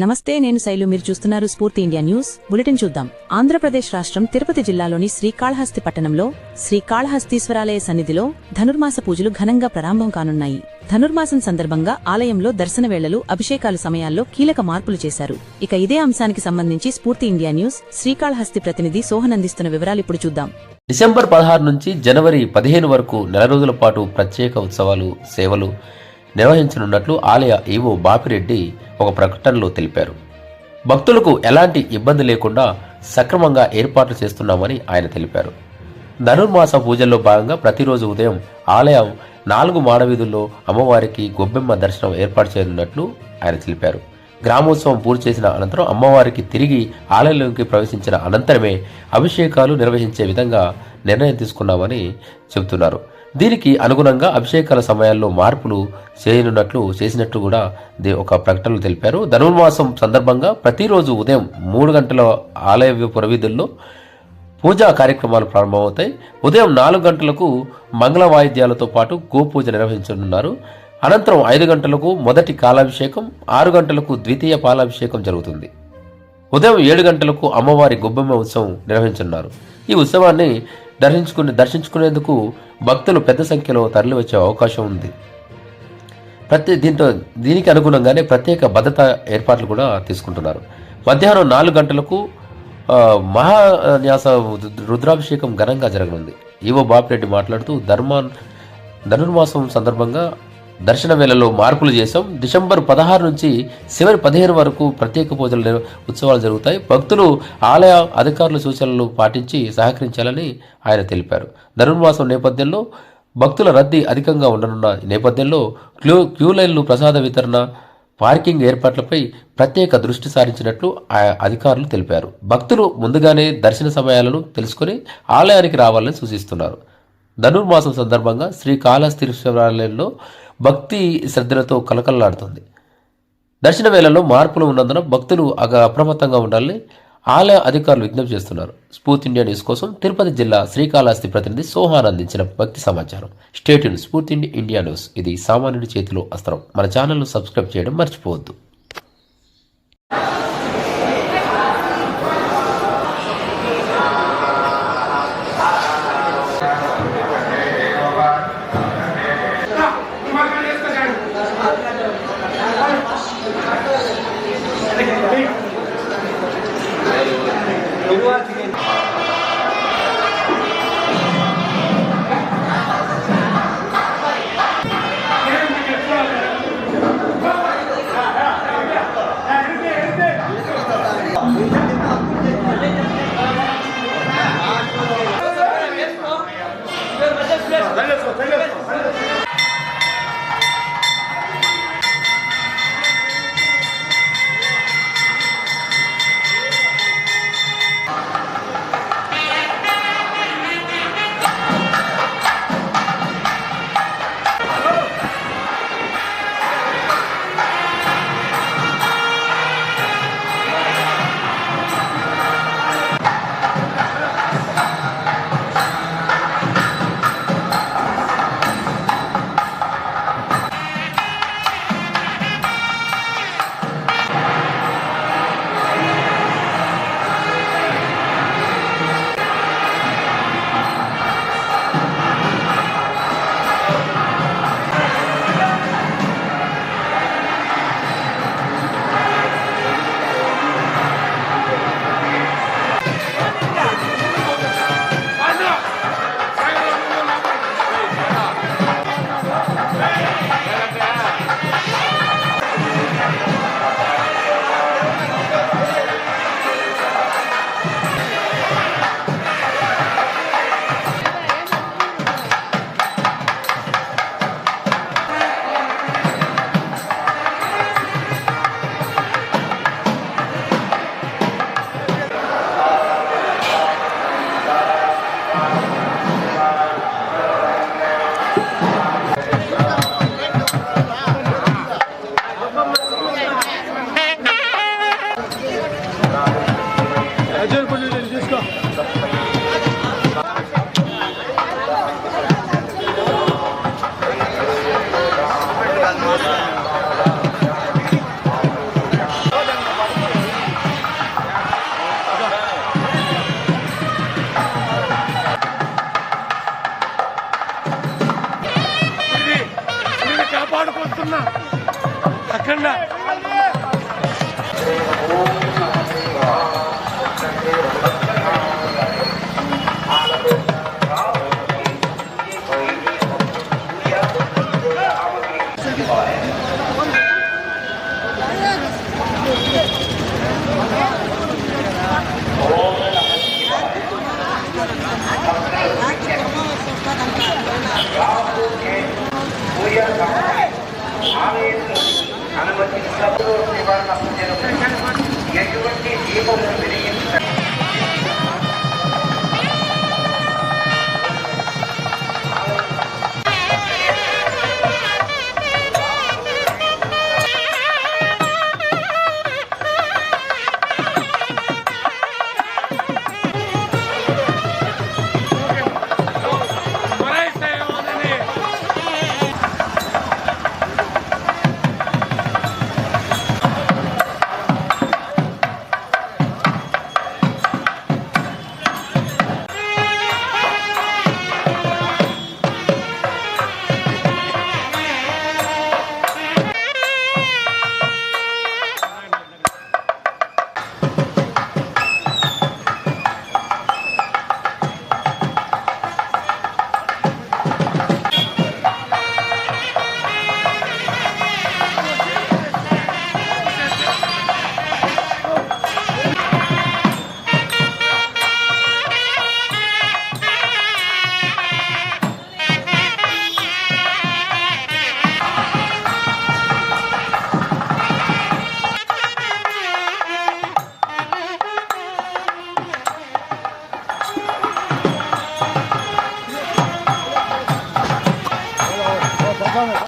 నమస్తే, నేను శైలు. మీరు చూస్తున్నారు స్ఫూర్తి ఇండియా న్యూస్ బులెటిన్. చూద్దాం. ఆంధ్రప్రదేశ్ రాష్ట్రం తిరుపతి జిల్లాలోని శ్రీకాళహస్తి పట్టణంలో శ్రీకాళహస్తీశ్వరాలయ సన్నిధిలో ధనుర్మాస పూజలు ఘనంగా ప్రారంభం కానున్నాయి. ధనుర్మాసం సందర్భంగా ఆలయంలో దర్శన వేళలు, అభిషేకాల సమయాల్లో కీలక మార్పులు చేశారు. ఇక ఇదే అంశానికి సంబంధించి స్ఫూర్తి ఇండియా న్యూస్ శ్రీకాళహస్తి ప్రతినిధి సోహన్ అందిస్తున్న వివరాలు ఇప్పుడు చూద్దాం. డిసెంబర్ 16 నుంచి జనవరి 15 వరకు నెల రోజుల పాటు ప్రత్యేక ఉత్సవాలు, సేవలు నిర్వహించనున్నట్లు ఆలయ ఈవో బాపిరెడ్డి ఒక ప్రకటనలో తెలిపారు. భక్తులకు ఎలాంటి ఇబ్బంది లేకుండా సక్రమంగా ఏర్పాట్లు చేస్తున్నామని ఆయన తెలిపారు. ధనుర్మాస పూజల్లో భాగంగా ప్రతిరోజు ఉదయం ఆలయం 4 మాడవీధుల్లో అమ్మవారికి గొబ్బెమ్మ దర్శనం ఏర్పాటు చేయనున్నట్లు ఆయన తెలిపారు. గ్రామోత్సవం పూర్తి చేసిన అనంతరం అమ్మవారికి తిరిగి ఆలయంలోకి ప్రవేశించిన అనంతరమే అభిషేకాలు నిర్వహించే విధంగా నిర్ణయం తీసుకున్నామని చెబుతున్నారు. దీనికి అనుగుణంగా అభిషేకాల సమయాల్లో మార్పులు చేసినట్లు కూడా ఒక ప్రకటనలో తెలిపారు. ధనుర్మాసం సందర్భంగా ప్రతిరోజు ఉదయం 3 గంటల ఆలయ పురవీధుల్లో పూజా కార్యక్రమాలు ప్రారంభమవుతాయి. ఉదయం 4 గంటలకు మంగళ వాయిద్యాలతో పాటు గోపూజ నిర్వహించనున్నారు. అనంతరం 5 గంటలకు మొదటి కాలాభిషేకం, 6 గంటలకు ద్వితీయ పాలాభిషేకం జరుగుతుంది. ఉదయం 7 గంటలకు అమ్మవారి గొబ్బెమ్మ ఉత్సవం నిర్వహించనున్నారు. ఈ ఉత్సవాన్ని దర్శించుకునేందుకు భక్తులు పెద్ద సంఖ్యలో తరలివచ్చే అవకాశం ఉంది. దీనికి అనుగుణంగానే ప్రత్యేక భద్రతా ఏర్పాట్లు కూడా తీసుకుంటున్నారు. మధ్యాహ్నం 4 గంటలకు మహాన్యాస రుద్రాభిషేకం ఘనంగా జరగనుంది. ఈవో బాపిరెడ్డి మాట్లాడుతూ ధనుర్మాసం సందర్భంగా దర్శన వేళలో మార్పులు చేశాం. డిసెంబర్ 16 నుంచి చివరి 15 వరకు ప్రత్యేక పూజలు, ఉత్సవాలు జరుగుతాయి. భక్తులు ఆలయ అధికారుల సూచనలు పాటించి సహకరించాలని ఆయన తెలిపారు. ధనుర్మాసం నేపథ్యంలో భక్తుల రద్దీ అధికంగా ఉండనున్న నేపథ్యంలో క్యూ లైన్లు, ప్రసాద వితరణ, పార్కింగ్ ఏర్పాట్లపై ప్రత్యేక దృష్టి సారించినట్లు అధికారులు తెలిపారు. భక్తులు ముందుగానే దర్శన సమయాలను తెలుసుకుని ఆలయానికి రావాలని సూచిస్తున్నారు. ధనుర్మాసం సందర్భంగా శ్రీకాళహస్తీశ్వరాలయంలో భక్తి శ్రద్ధలతో కలకలలాడుతుంది. దర్శన వేళల్లో మార్పులు ఉన్నందున భక్తులు అప్రమత్తంగా ఉండాలని ఆలయ అధికారులు విజ్ఞప్తి చేస్తున్నారు. స్ఫూర్తి ఇండియా న్యూస్ కోసం తిరుపతి జిల్లా శ్రీకాళహస్తి ప్రతినిధి సోహాన్ అందించిన భక్తి సమాచారం. స్టేట్ యూన్ స్ఫూర్తి ఇండియా న్యూస్. ఇది సామాన్యుడి చేతిలో అస్త్రం. మన ఛానల్ను సబ్స్క్రైబ్ చేయడం మర్చిపోవద్దు. అనుమతించినప్పుడు ఎటువంటి దీపములు వెలిగించారు.